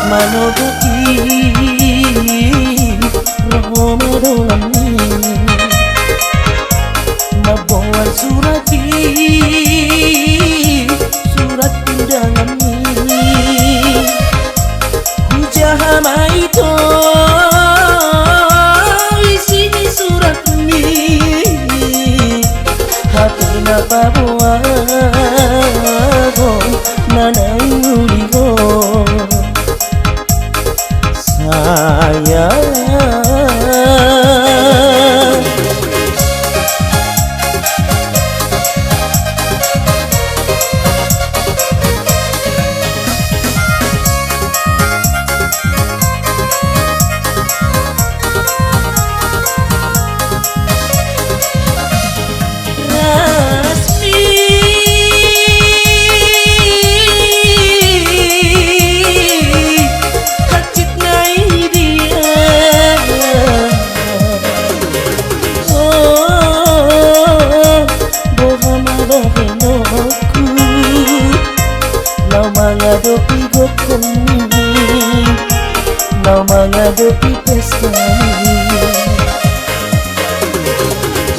Manogoki Romadolani Mabawan surati Surat undangan Hujahama itu Isinya surat ini Hati napa buago Nanay uligo Sayang menghadapi gokoni, mau menghadapi pesta ini.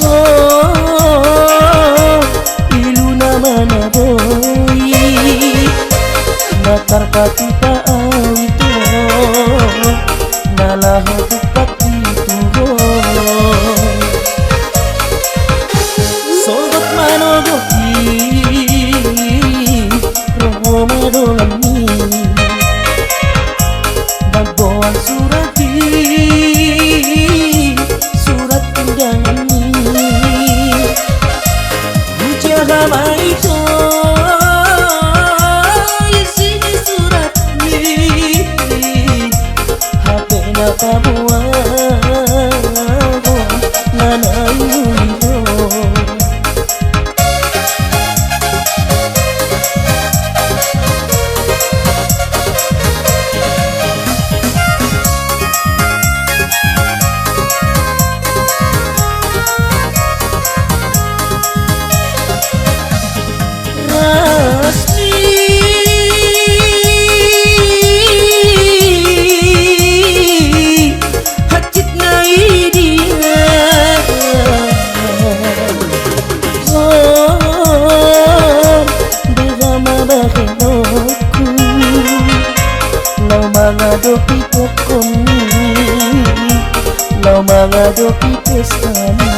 Oh, ilu nama naboi, natar pati itu, nalah hati pati itu. Sobat manogoki, Romadolani, Bagoan surati, surat undangan Hujahama itu, isinya surat ini, HP napa buago, nanayu itu. Menghadapi pokoni, lau menghadapi pesta.